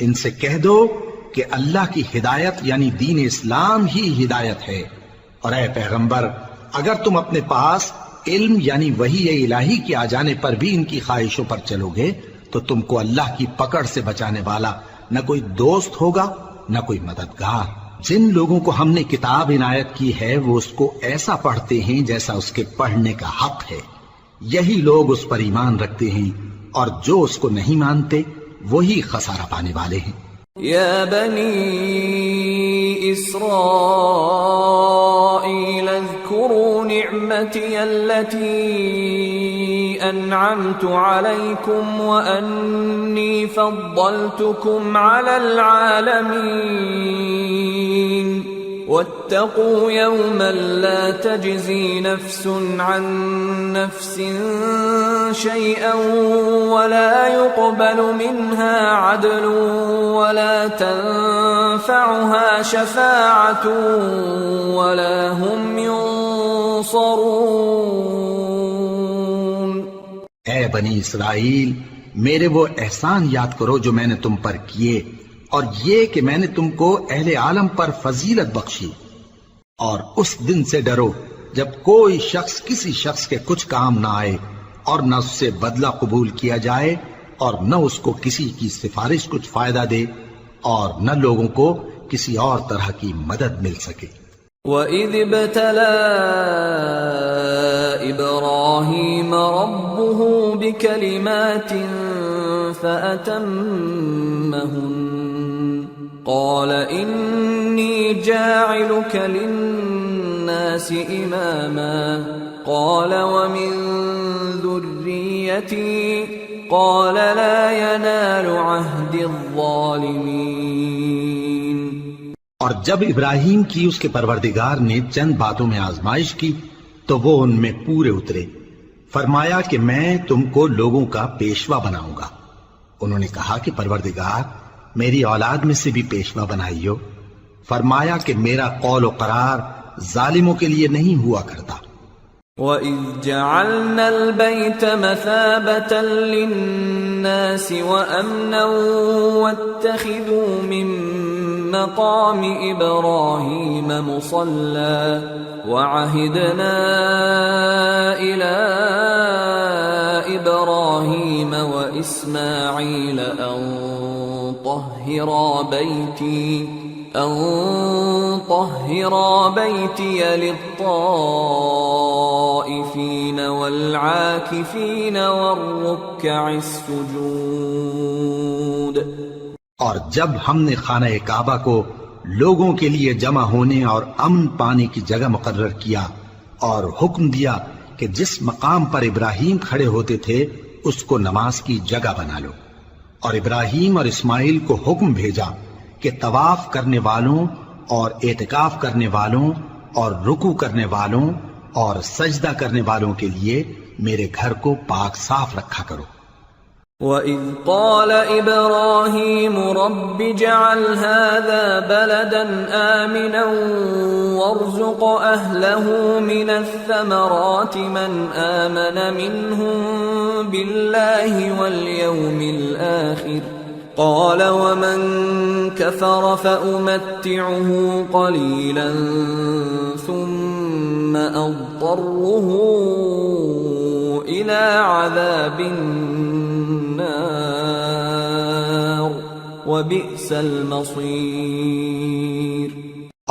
ان سے کہہ دو کہ اللہ کی ہدایت یعنی دین اسلام ہی ہدایت ہے، اور اے پیغمبر اگر تم اپنے پاس علم یعنی وحی الہی کے آ جانے پر بھی ان کی خواہشوں پر چلو گے تو تم کو اللہ کی پکڑ سے بچانے والا نہ کوئی دوست ہوگا نہ کوئی مددگار۔ جن لوگوں کو ہم نے کتاب عنایت کی ہے وہ اس کو ایسا پڑھتے ہیں جیسا اس کے پڑھنے کا حق ہے، یہی لوگ اس پر ایمان رکھتے ہیں، اور جو اس کو نہیں مانتے وہی خسارہ پانے والے ہیں۔ یا بنی اسرائیل اذکروا نعمتی التي انعمت علیکم وانی فضلتکم علی العالمین واتقوا يوما لا تجزي نفس عن نفس شيئا ولا يقبل منها عدل ولا تنفعها شفاعة ولا هم ينصرون۔ اے بنی اسرائیل، میرے وہ احسان یاد کرو جو میں نے تم پر کیے، اور یہ کہ میں نے تم کو اہل عالم پر فضیلت بخشی، اور اس دن سے ڈرو جب کوئی شخص کسی شخص کے کچھ کام نہ آئے، اور نہ اس سے بدلہ قبول کیا جائے، اور نہ اس کو کسی کی سفارش کچھ فائدہ دے، اور نہ لوگوں کو کسی اور طرح کی مدد مل سکے۔ وَإِذِ ابْتَلَى إِبْرَاهِيمَ رَبُّهُ بِكَلِمَاتٍ فَأَتَمَّهُنَّ قال إني جاعلك للناس إماما قال ومن ذريتي قال لا ينال عهد الظالمين۔ اور جب ابراہیم کی اس کے پروردگار نے چند باتوں میں آزمائش کی تو وہ ان میں پورے اترے۔ فرمایا کہ میں تم کو لوگوں کا پیشوا بناؤں گا۔ انہوں نے کہا کہ پروردگار میری اولاد میں سے بھی پیشوا بنائیو۔ فرمایا کہ میرا قول و قرار ظالموں کے لیے نہیں ہوا کرتا۔ وَإِذْ جَعَلْنَا الْبَيْتَ مَثَابَةً لِلنَّاسِ وَأَمْنًا وَاتَّخِذُوا مِن مَّقَامِ إِبْرَاهِيمَ مُصَلًّى وَعَهِدْنَا إِلَىٰ إِبْرَاهِيمَ وَإِسْمَاعِيلَ أَن طَهِّرَا بَيْتِيَ لِلطَّائِفِينَ وَالْعَاكِفِينَ وَالرُّكَّعِ السُّجُودِ۔ اور جب ہم نے خانہ کعبہ کو لوگوں کے لیے جمع ہونے اور امن پانے کی جگہ مقرر کیا، اور حکم دیا کہ جس مقام پر ابراہیم کھڑے ہوتے تھے اس کو نماز کی جگہ بنا لو، اور ابراہیم اور اسماعیل کو حکم بھیجا کہ طواف کرنے والوں اور اعتکاف کرنے والوں اور رکوع کرنے والوں اور سجدہ کرنے والوں کے لیے میرے گھر کو پاک صاف رکھا کرو۔ وَإِذْ قَالَ إِبْرَاهِيمُ رَبِّ اجْعَلْ هَٰذَا بَلَدًا آمِنًا وَارْزُقْ أَهْلَهُ مِنَ الثَّمَرَاتِ مَنْ آمَنَ مِنْهُم بِاللَّهِ وَالْيَوْمِ الْآخِرِ قَالَ وَمَن كَفَرَ فَأُمَتِّعُهُ قَلِيلًا ثُمَّ أَضْطَرُّهُ إِلَىٰ عَذَابِ النَّارِ وَبِئْسَ الْمَصِيرُ۔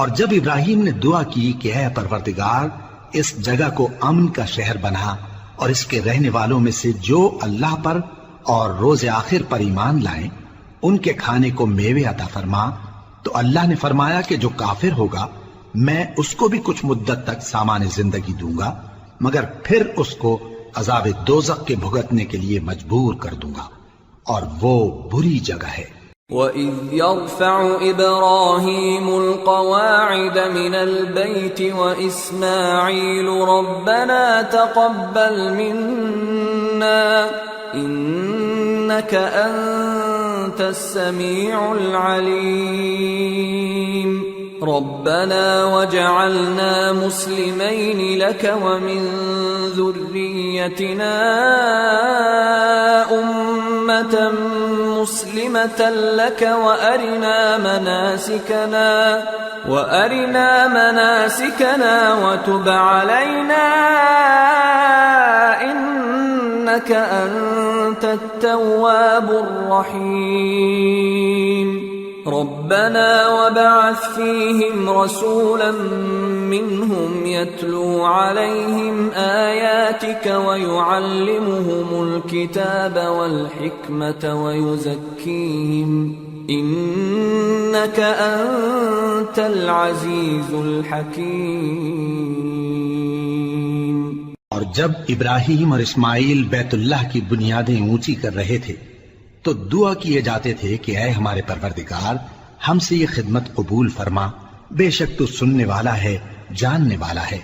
اور جب ابراہیم نے دعا کی کہ اے پروردگار اس جگہ کو امن کا شہر بنا، اور اس کے رہنے والوں میں سے جو اللہ پر اور روز آخر پر ایمان لائیں ان کے کھانے کو میوے عطا فرما، تو اللہ نے فرمایا کہ جو کافر ہوگا میں اس کو بھی کچھ مدت تک سامان زندگی دوں گا، مگر پھر اس کو عذاب دوزخ کے بھگتنے کے لیے مجبور کر دوں گا، اور وہ بری جگہ ہے۔ وَإِذْ يَرْفَعُ إِبْرَاهِيمُ الْقَوَاعِدَ مِنَ الْبَيْتِ وَإِسْمَاعِيلُ رَبَّنَا تَقَبَّلْ مِنَّا إِنَّكَ أَنتَ السَّمِيعُ الْعَلِيمُ۔ ربنا وجعلنا مسلمين لك ومن ذريتنا أمة مسلمة لك وأرنا مناسكنا وتب علينا إنك أنت التواب الرحيم ربنا وابعث فيهم رسولا منهم يتلو عليهم آياتك ويعلمهم الكتاب والحكمة ويزكيهم إنك أنت العزيز الحكيم۔ اور جب ابراہیم اور اسماعیل بیت اللہ کی بنیادیں اونچی کر رہے تھے تو دعا کیے جاتے تھے کہ اے ہمارے پروردگار ہم سے یہ خدمت قبول فرما، بے شک تو سننے والا ہے، جاننے والا ہے۔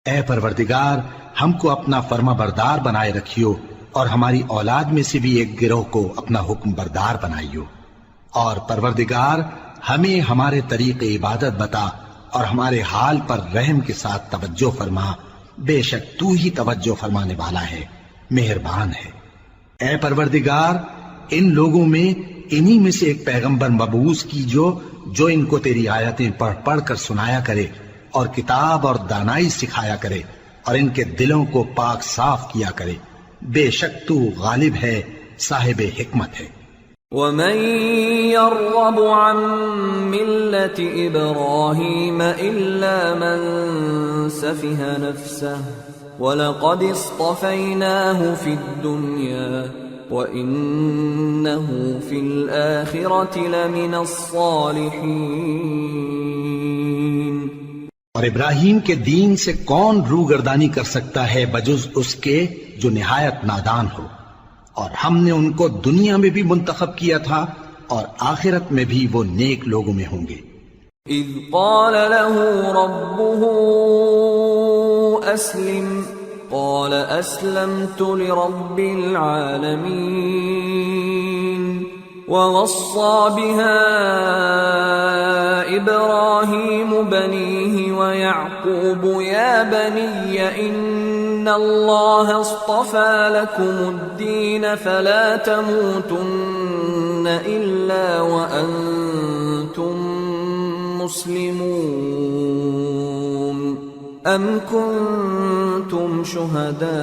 اے پروردگار ہم کو اپنا فرما بردار بنائے رکھیو اور ہماری اولاد میں سے بھی ایک گروہ کو اپنا حکم بردار بنائیو، اور پروردگار ہمیں ہمارے طریق عبادت بتا اور ہمارے حال پر رحم کے ساتھ توجہ فرما، بے شک تو ہی توجہ فرمانے والا ہے، مہربان ہے۔ اے پروردگار ان لوگوں میں انہی میں سے ایک پیغمبر مبعوث کیجو جو ان کو تیری آیتیں پڑھ پڑھ کر سنایا کرے اور کتاب اور دانائی سکھایا کرے اور ان کے دلوں کو پاک صاف کیا کرے، بے شک تو غالب ہے، صاحب حکمت ہے۔ ومن يرغب عن ملة إبراهيم إلا من سفه نفسه ولقد اصطفيناه في الدنيا وَإِنَّهُ فِي الْآخِرَةِ لَمِنَ الصَّالِحِينَ۔ اور ابراہیم کے دین سے کون روگردانی کر سکتا ہے بجز اس کے جو نہایت نادان ہو، اور ہم نے ان کو دنیا میں بھی منتخب کیا تھا اور آخرت میں بھی وہ نیک لوگوں میں ہوں گے۔ اذ قال له ربه اسلم قال اسلمت لرب العالمين ووصى بها ابراهيم بنيه ويعقوب يا بني ان الله اصطفى لكم الدين فلا تموتن الا وانتم مسلمون ام كنتم شهداء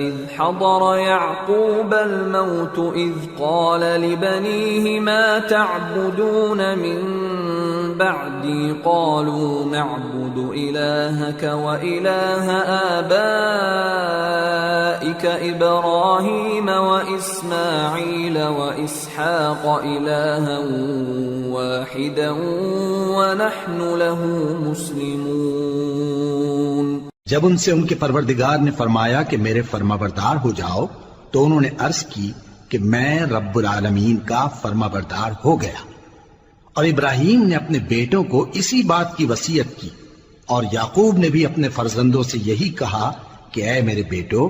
اذ حضر يعقوب الموت اذ قال لبنيه ما تعبدون من بعدي قالوا نعبد الهك واله آبائك ابراهيم واسماعيل واسحاق الها واحدا ونحن له مسلمون۔ جب ان سے ان کے پروردگار نے فرمایا کہ میرے فرمانبردار ہو جاؤ تو انہوں نے عرض کی کہ میں رب العالمین کا فرمانبردار ہو گیا، اور ابراہیم نے اپنے بیٹوں کو اسی بات کی وصیت کی، اور یعقوب نے بھی اپنے فرزندوں سے یہی کہا کہ اے میرے بیٹو،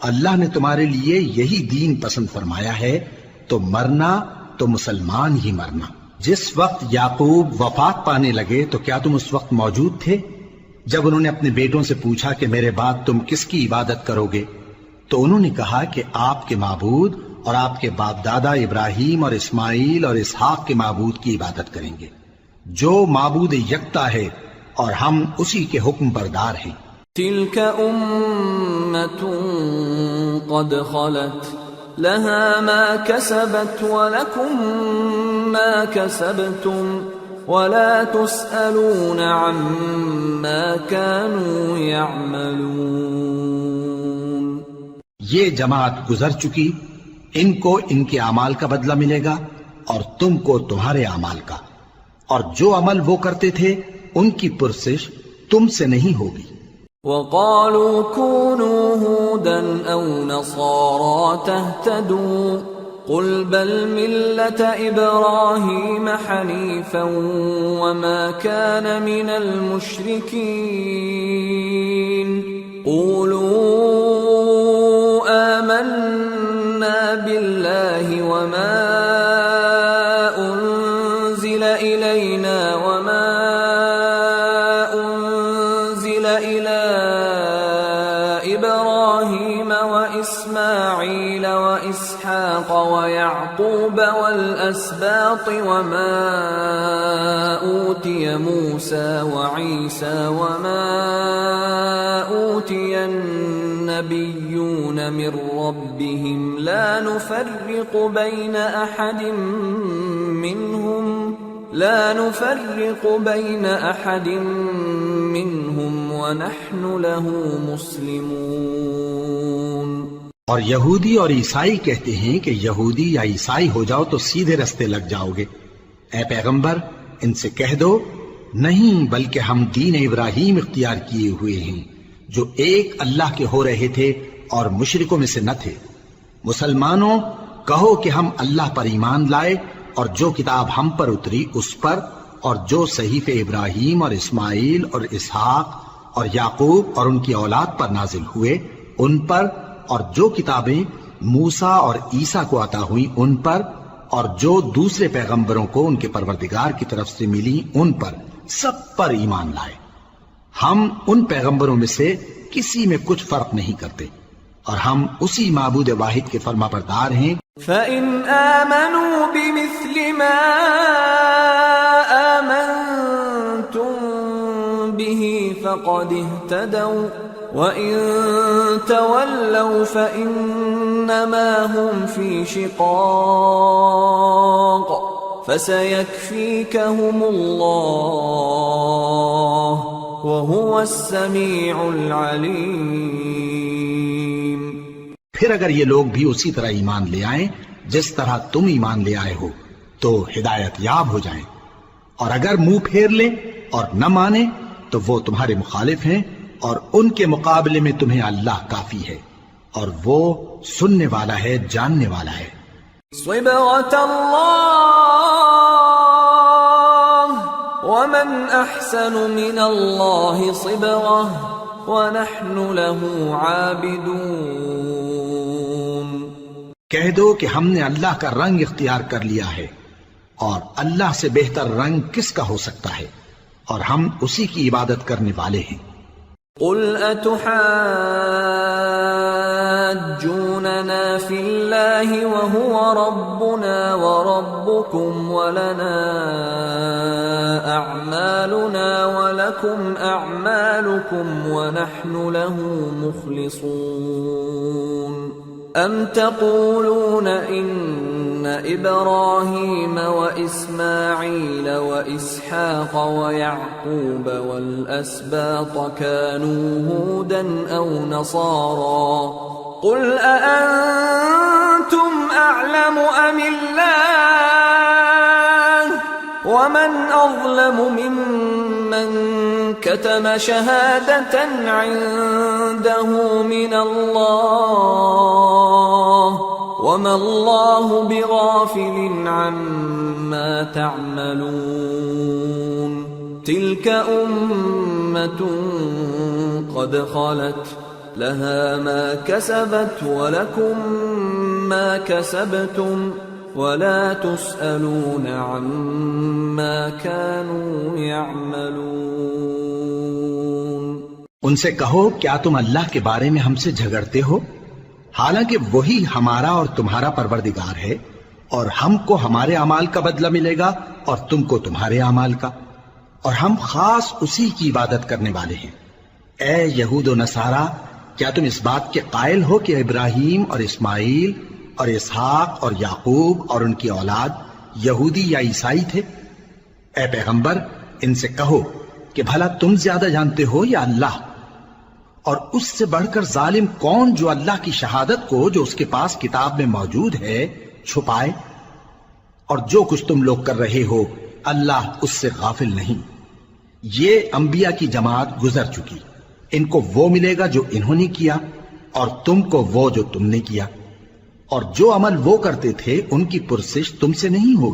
اللہ نے تمہارے لیے یہی دین پسند فرمایا ہے، تو مرنا تو مسلمان ہی مرنا۔ جس وقت یعقوب وفات پانے لگے تو کیا تم اس وقت موجود تھے جب انہوں نے اپنے بیٹوں سے پوچھا کہ میرے بعد تم کس کی عبادت کرو گے؟ تو انہوں نے کہا کہ آپ کے معبود اور آپ کے باپ دادا ابراہیم اور اسماعیل اور اسحاق کے معبود کی عبادت کریں گے، جو معبود یکتا ہے اور ہم اسی کے حکم بردار ہیں۔ تلك أمة قد خلت لها ما كسبت ولكم ما كسبتم ولا تسألون عما كانوا يعملون۔ یہ جماعت گزر چکی، ان کو ان کے اعمال کا بدلہ ملے گا اور تم کو تمہارے اعمال کا، اور جو عمل وہ کرتے تھے ان کی پرسش تم سے نہیں ہوگی۔ وقالوا كونوا هودا او نصارى تهتدوا قل بل ملة ابراهيم حنيفا وما كان من المشركين قولوا آمنا بالله وما أنزل إلينا الأسباط وما أوتي موسى وعيسى وما أوتي النبيون من ربهم لا نفرق بين أحد منهم ونحن له مسلمون. اور یہودی اور عیسائی کہتے ہیں کہ یہودی یا عیسائی ہو جاؤ تو سیدھے رستے لگ جاؤ گے. اے پیغمبر ان سے کہہ دو نہیں، بلکہ ہم دین ابراہیم اختیار کیے ہوئے ہیں جو ایک اللہ کے ہو رہے تھے اور مشرکوں میں سے نہ تھے. مسلمانوں کہو کہ ہم اللہ پر ایمان لائے اور جو کتاب ہم پر اتری اس پر، اور جو صحیفے ابراہیم اور اسماعیل اور اسحاق اور یعقوب اور ان کی اولاد پر نازل ہوئے ان پر، اور جو کتابیں موسیٰ اور عیسیٰ کو عطا ہوئیں ان پر، اور جو دوسرے پیغمبروں کو ان کے پروردگار کی طرف سے ملی ان پر، سب پر ایمان لائے. ہم ان پیغمبروں میں سے کسی میں کچھ فرق نہیں کرتے اور ہم اسی معبود واحد کے فرما بردار ہیں. فَإِنْ آمَنُوا بِمِثْلِ مَا آمَنْتُمْ بِهِ فَقَدِ اهْتَدَوْا وَإِنْ تَوَلَّوْا فَإِنَّمَا هُمْ فِي شِقَاقٍ فَسَيَكْفِيكَهُمُ اللَّهُ وَهُوَ السَّمِيعُ الْعَلِيمُ. پھر اگر یہ لوگ بھی اسی طرح ایمان لے آئیں جس طرح تم ایمان لے آئے ہو تو ہدایت یاب ہو جائیں، اور اگر منہ پھیر لیں اور نہ مانیں تو وہ تمہارے مخالف ہیں، اور ان کے مقابلے میں تمہیں اللہ کافی ہے اور وہ سننے والا ہے، جاننے والا ہے. صبغة الله ومن أحسن من الله صبغة وَنَحْنُ لَهُ عَابِدُونَ. کہہ دو کہ ہم نے اللہ کا رنگ اختیار کر لیا ہے، اور اللہ سے بہتر رنگ کس کا ہو سکتا ہے، اور ہم اسی کی عبادت کرنے والے ہیں. قُلْ أَتُحَاجُّونَنَا فِي اللَّهِ وَهُوَ رَبُّنَا وَرَبُّكُمْ وَلَنَا أَعْمَالُنَا وَلَكُمْ أَعْمَالُكُمْ وَنَحْنُ لَهُ مُخْلِصُونَ. أَمْ تَقُولُونَ إِنَّ إِبْرَاهِيمَ وَإِسْمَاعِيلَ وَإِسْحَاقَ وَيَعْقُوبَ وَالْأَسْبَاطَ كَانُوا هُودًا أَوْ نَصَارَى قُلْ أَأَنْتُمْ أَعْلَمُ أَمِ اللَّهُ وَمَنْ أَظْلَمُ مِمَّنْ كَتَمَ شَهَادَةً عِنْدَهُ مِنَ اللَّهِ وَمَا اللَّهُ بِغَافِلٍ عَمَّا تَعْمَلُونَ. تِلْكَ أُمَّةٌ قَدْ خَلَتْ لَهَا مَا كَسَبَتْ وَلَكُمْ مَا كَسَبْتُمْ وَلَا تُسْأَلُونَ عَمَّا كَانُوا يَعْمَلُونَ. ان سے کہو کیا تم اللہ کے بارے میں ہم سے جھگڑتے ہو، حالانکہ وہی ہمارا اور تمہارا پروردگار ہے، اور ہم کو ہمارے اعمال کا بدلہ ملے گا اور تم کو تمہارے اعمال کا، اور ہم خاص اسی کی عبادت کرنے والے ہیں. اے یہود و نصارہ، کیا تم اس بات کے قائل ہو کہ ابراہیم اور اسماعیل اور اسحاق اور یعقوب اور ان کی اولاد یہودی یا عیسائی تھے؟ اے پیغمبر ان سے کہو کہ بھلا تم زیادہ جانتے ہو یا اللہ؟ اور اس سے بڑھ کر ظالم کون جو اللہ کی شہادت کو جو اس کے پاس کتاب میں موجود ہے چھپائے؟ اور جو کچھ تم لوگ کر رہے ہو اللہ اس سے غافل نہیں. یہ انبیاء کی جماعت گزر چکی، ان کو وہ ملے گا جو انہوں نے کیا، اور تم کو وہ جو تم نے کیا، اور جو عمل وہ کرتے تھے ان کی پرسش تم سے نہیں ہوگی.